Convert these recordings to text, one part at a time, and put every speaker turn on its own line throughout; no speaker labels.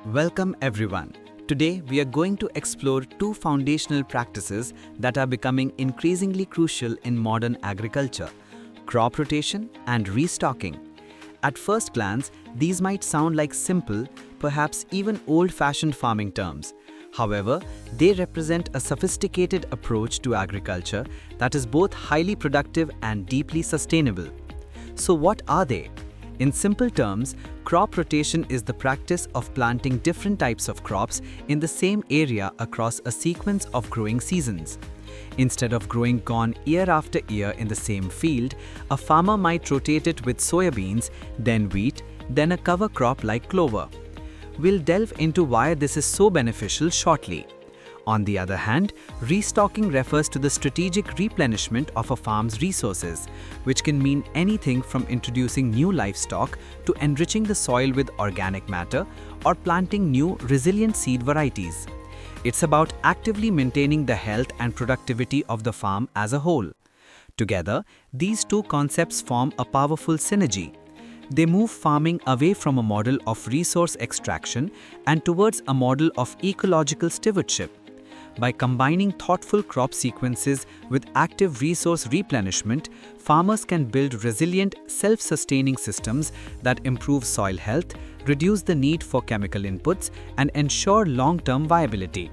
Welcome everyone. Today we are going to explore two foundational practices that are becoming increasingly crucial in modern agriculture: crop rotation and restocking. At first glance, these might sound like simple, perhaps even old-fashioned farming terms. However, they represent a sophisticated approach to agriculture that is both highly productive and deeply sustainable. So what are they? In simple terms, crop rotation is the practice of planting different types of crops in the same area across a sequence of growing seasons. Instead of growing corn year after year in the same field, a farmer might rotate it with soybeans, then wheat, then a cover crop like clover. We'll delve into why this is so beneficial shortly. On the other hand, restocking refers to the strategic replenishment of a farm's resources, which can mean anything from introducing new livestock to enriching the soil with organic matter or planting new resilient seed varieties. It's about actively maintaining the health and productivity of the farm as a whole. Together, these two concepts form a powerful synergy. They move farming away from a model of resource extraction and towards a model of ecological stewardship. By combining thoughtful crop sequences with active resource replenishment, farmers can build resilient, self-sustaining systems that improve soil health, reduce the need for chemical inputs, and ensure long-term viability.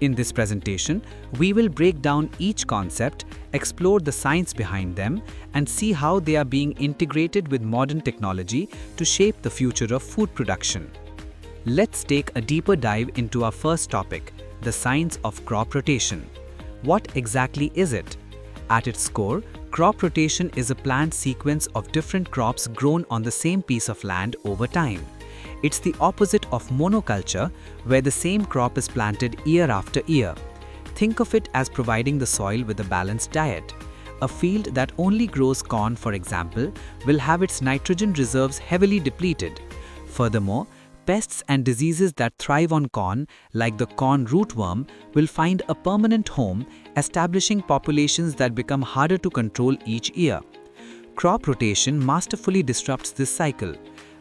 In this presentation, we will break down each concept, explore the science behind them, and see how they are being integrated with modern technology to shape the future of food production. Let's take a deeper dive into our first topic: the science of crop rotation. What exactly is it? At its core, crop rotation is a planned sequence of different crops grown on the same piece of land over time. It's the opposite of monoculture, where the same crop is planted year after year. Think of it as providing the soil with a balanced diet. A field that only grows corn, for example, will have its nitrogen reserves heavily depleted. Furthermore, pests and diseases that thrive on corn, like the corn rootworm, will find a permanent home, establishing populations that become harder to control each year. Crop rotation masterfully disrupts this cycle.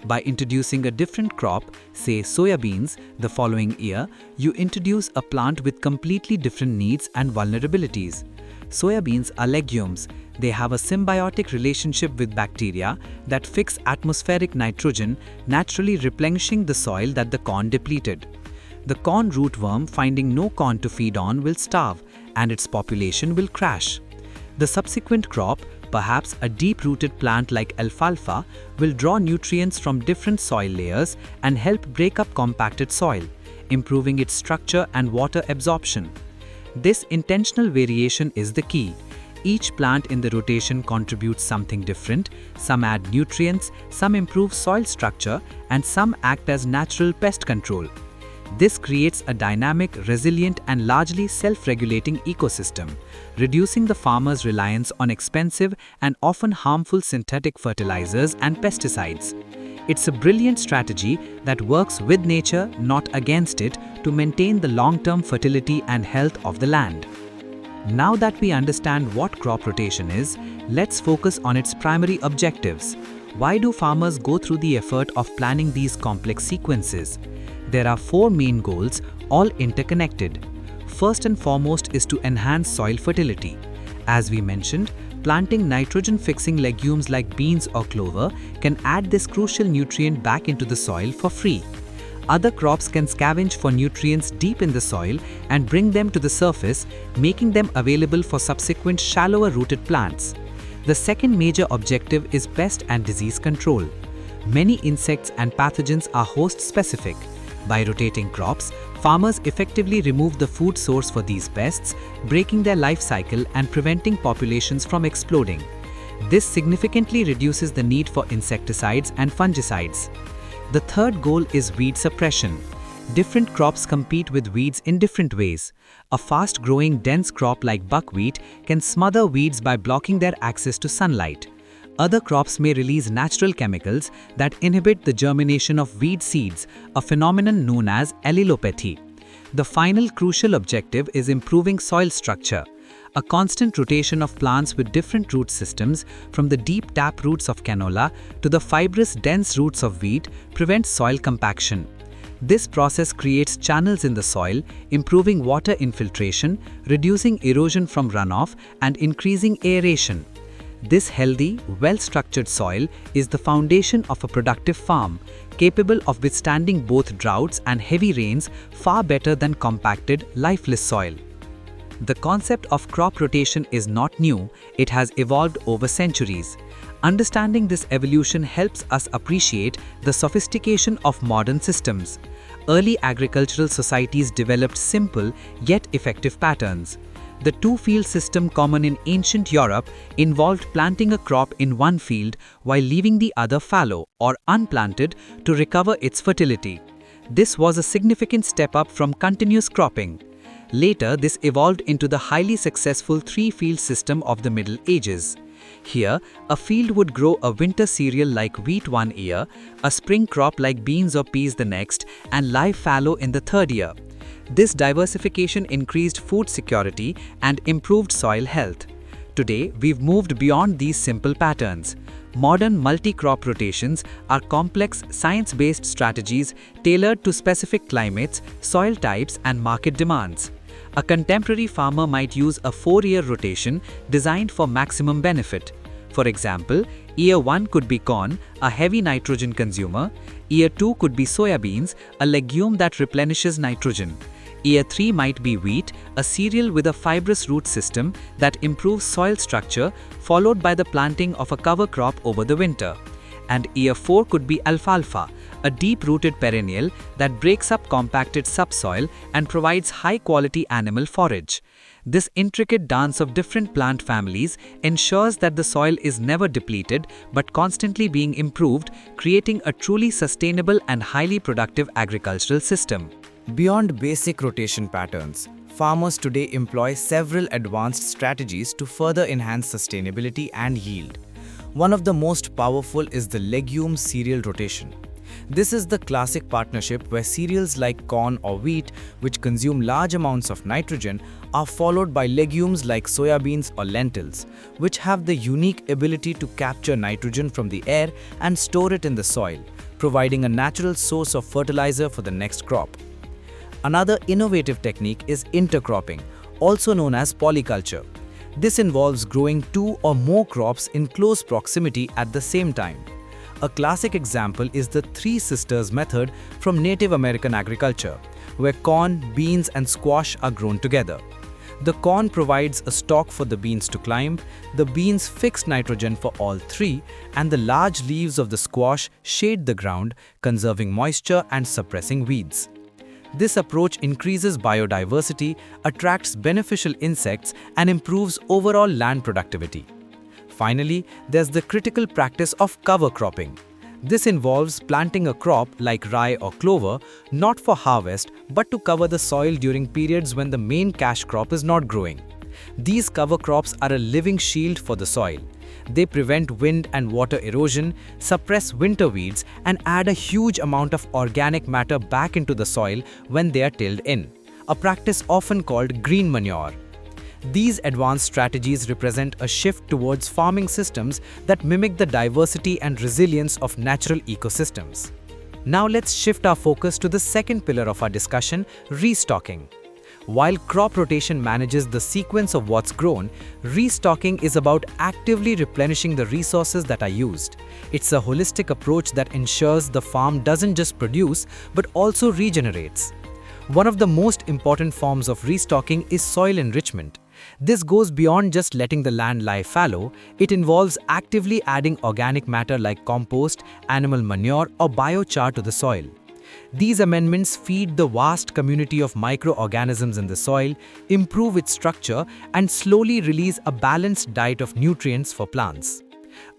By introducing a different crop, say soybeans, the following year, you introduce a plant with completely different needs and vulnerabilities. Soybeans are legumes. They have a symbiotic relationship with bacteria that fix atmospheric nitrogen, naturally replenishing the soil that the corn depleted. The corn rootworm, finding no corn to feed on, will starve, and its population will crash. The subsequent crop, perhaps a deep-rooted plant like alfalfa, will draw nutrients from different soil layers and help break up compacted soil, improving its structure and water absorption. This intentional variation is the key. Each plant in the rotation contributes something different. Some add nutrients, some improve soil structure, and some act as natural pest control. This creates a dynamic, resilient, and largely self-regulating ecosystem, reducing the farmer's reliance on expensive and often harmful synthetic fertilizers and pesticides. It's a brilliant strategy that works with nature, not against it, to maintain the long-term fertility and health of the land. Now that we understand what crop rotation is, let's focus on its primary objectives. Why do farmers go through the effort of planning these complex sequences? There are four main goals, all interconnected. First and foremost is to enhance soil fertility. As we mentioned, planting nitrogen-fixing legumes like beans or clover can add this crucial nutrient back into the soil for free. Other crops can scavenge for nutrients deep in the soil and bring them to the surface, making them available for subsequent shallower-rooted plants. The second major objective is pest and disease control. Many insects and pathogens are host-specific. By rotating crops, farmers effectively remove the food source for these pests, breaking their life cycle and preventing populations from exploding. This significantly reduces the need for insecticides and fungicides. The third goal is weed suppression. Different crops compete with weeds in different ways. A fast-growing, dense crop like buckwheat can smother weeds by blocking their access to sunlight. Other crops may release natural chemicals that inhibit the germination of weed seeds, a phenomenon known as allelopathy. The final crucial objective is improving soil structure. A constant rotation of plants with different root systems, from the deep tap roots of canola to the fibrous dense roots of wheat, prevents soil compaction. This process creates channels in the soil, improving water infiltration, reducing erosion from runoff, and increasing aeration. This healthy, well-structured soil is the foundation of a productive farm, capable of withstanding both droughts and heavy rains far better than compacted, lifeless soil. The concept of crop rotation is not new, it has evolved over centuries. Understanding this evolution helps us appreciate the sophistication of modern systems. Early agricultural societies developed simple yet effective patterns. The two-field system common in ancient Europe involved planting a crop in one field while leaving the other fallow or unplanted to recover its fertility. This was a significant step up from continuous cropping. Later, this evolved into the highly successful three-field system of the Middle Ages. Here, a field would grow a winter cereal like wheat one year, a spring crop like beans or peas the next, and live fallow in the third year. This diversification increased food security and improved soil health. Today, we've moved beyond these simple patterns. Modern multi-crop rotations are complex, science-based strategies tailored to specific climates, soil types, and market demands. A contemporary farmer might use a 4-year rotation designed for maximum benefit. For example, year 1 could be corn, a heavy nitrogen consumer. Year 2 could be soybeans, a legume that replenishes nitrogen. Year 3 might be wheat, a cereal with a fibrous root system that improves soil structure, followed by the planting of a cover crop over the winter. And year 4 could be alfalfa, a deep-rooted perennial that breaks up compacted subsoil and provides high-quality animal forage. This intricate dance of different plant families ensures that the soil is never depleted but constantly being improved, creating a truly sustainable and highly productive agricultural system.
Beyond basic rotation patterns, farmers today employ several advanced strategies to further enhance sustainability and yield. One of the most powerful is the legume cereal rotation. This is the classic partnership where cereals like corn or wheat, which consume large amounts of nitrogen, are followed by legumes like soybeans or lentils, which have the unique ability to capture nitrogen from the air and store it in the soil, providing a natural source of fertilizer for the next crop. Another innovative technique is intercropping, also known as polyculture. This involves growing 2 or more crops in close proximity at the same time. A classic example is the Three Sisters method from Native American agriculture, where corn, beans, and squash are grown together. The corn provides a stalk for the beans to climb, the beans fix nitrogen for all three, and the large leaves of the squash shade the ground, conserving moisture and suppressing weeds. This approach increases biodiversity, attracts beneficial insects, and improves overall land productivity. Finally, there's the critical practice of cover cropping. This involves planting a crop like rye or clover, not for harvest, but to cover the soil during periods when the main cash crop is not growing. These cover crops are a living shield for the soil. They prevent wind and water erosion, suppress winter weeds, and add a huge amount of organic matter back into the soil when they are tilled in, a practice often called green manure. These advanced strategies represent a shift towards farming systems that mimic the diversity and resilience of natural ecosystems. Now let's shift our focus to the second pillar of our discussion, restocking. While crop rotation manages the sequence of what's grown, restocking is about actively replenishing the resources that are used. It's a holistic approach that ensures the farm doesn't just produce, but also regenerates. One of the most important forms of restocking is soil enrichment. This goes beyond just letting the land lie fallow. It involves actively adding organic matter like compost, animal manure, or biochar to the soil. These amendments feed the vast community of microorganisms in the soil, improve its structure, and slowly release a balanced diet of nutrients for plants.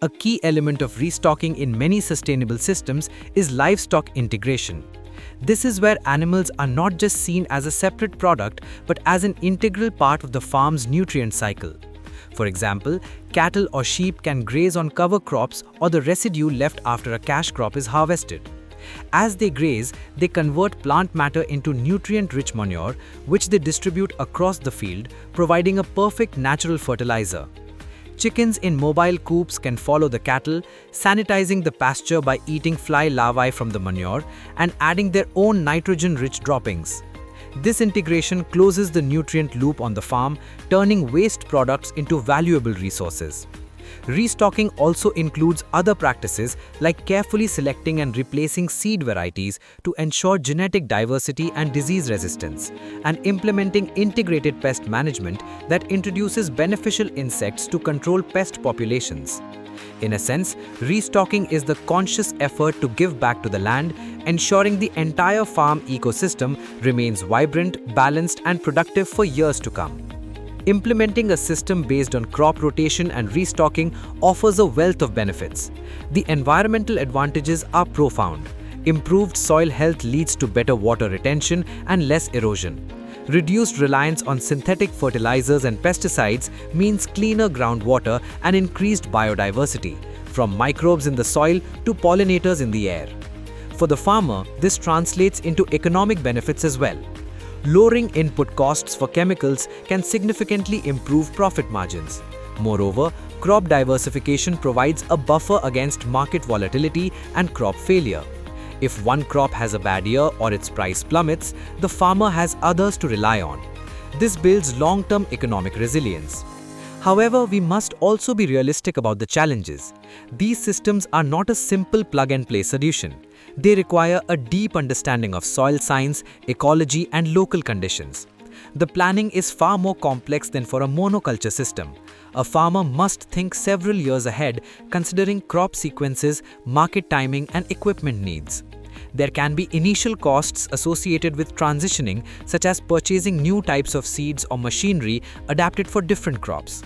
A key element of restocking in many sustainable systems is livestock integration. This is where animals are not just seen as a separate product, but as an integral part of the farm's nutrient cycle. For example, cattle or sheep can graze on cover crops or the residue left after a cash crop is harvested. As they graze, they convert plant matter into nutrient-rich manure, which they distribute across the field, providing a perfect natural fertilizer. Chickens in mobile coops can follow the cattle, sanitizing the pasture by eating fly larvae from the manure and adding their own nitrogen-rich droppings. This integration closes the nutrient loop on the farm, turning waste products into valuable resources. Restocking also includes other practices like carefully selecting and replacing seed varieties to ensure genetic diversity and disease resistance, and implementing integrated pest management that introduces beneficial insects to control pest populations. In a sense, restocking is the conscious effort to give back to the land, ensuring the entire farm ecosystem remains vibrant, balanced, and productive for years to come. Implementing a system based on crop rotation and restocking offers a wealth of benefits. The environmental advantages are profound. Improved soil health leads to better water retention and less erosion. Reduced reliance on synthetic fertilizers and pesticides means cleaner groundwater and increased biodiversity, from microbes in the soil to pollinators in the air. For the farmer, this translates into economic benefits as well. Lowering input costs for chemicals can significantly improve profit margins. Moreover, crop diversification provides a buffer against market volatility and crop failure. If one crop has a bad year or its price plummets, the farmer has others to rely on. This builds long-term economic resilience. However, we must also be realistic about the challenges. These systems are not a simple plug-and-play solution. They require a deep understanding of soil science, ecology, and local conditions. The planning is far more complex than for a monoculture system. A farmer must think several years ahead, considering crop sequences, market timing, and equipment needs. There can be initial costs associated with transitioning, such as purchasing new types of seeds or machinery adapted for different crops.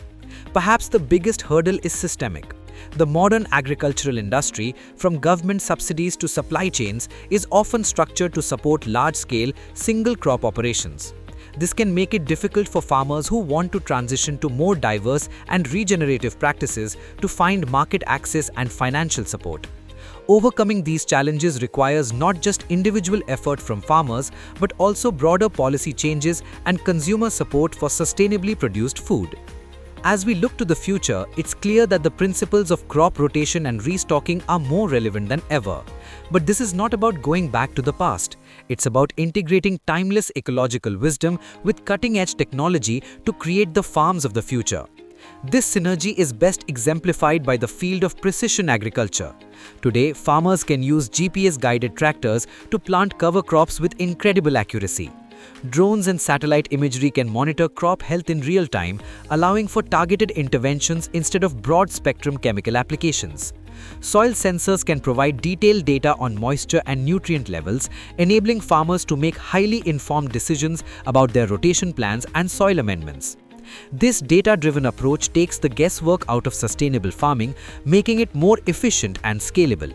Perhaps the biggest hurdle is systemic. The modern agricultural industry, from government subsidies to supply chains, is often structured to support large-scale, single-crop operations. This can make it difficult for farmers who want to transition to more diverse and regenerative practices to find market access and financial support. Overcoming these challenges requires not just individual effort from farmers, but also broader policy changes and consumer support for sustainably produced food. As we look to the future, it's clear that the principles of crop rotation and restocking are more relevant than ever. But this is not about going back to the past. It's about integrating timeless ecological wisdom with cutting-edge technology to create the farms of the future. This synergy is best exemplified by the field of precision agriculture. Today, farmers can use GPS-guided tractors to plant cover crops with incredible accuracy. Drones and satellite imagery can monitor crop health in real time, allowing for targeted interventions instead of broad-spectrum chemical applications. Soil sensors can provide detailed data on moisture and nutrient levels, enabling farmers to make highly informed decisions about their rotation plans and soil amendments. This data-driven approach takes the guesswork out of sustainable farming, making it more efficient and scalable.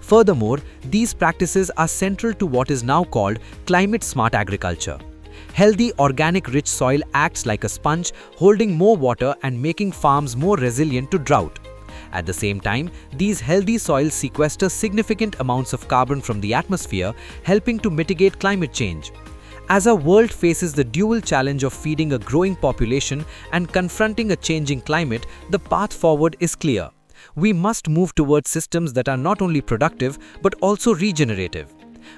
Furthermore, these practices are central to what is now called climate-smart agriculture. Healthy, organic-rich soil acts like a sponge, holding more water and making farms more resilient to drought. At the same time, these healthy soils sequester significant amounts of carbon from the atmosphere, helping to mitigate climate change. As our world faces the dual challenge of feeding a growing population and confronting a changing climate, the path forward is clear. We must move towards systems that are not only productive but also regenerative.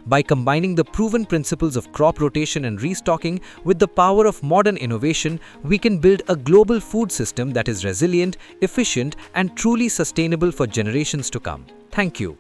By combining the proven principles of crop rotation and restocking with the power of modern innovation, we can build a global food system that is resilient, efficient, and truly sustainable for generations to come. Thank you.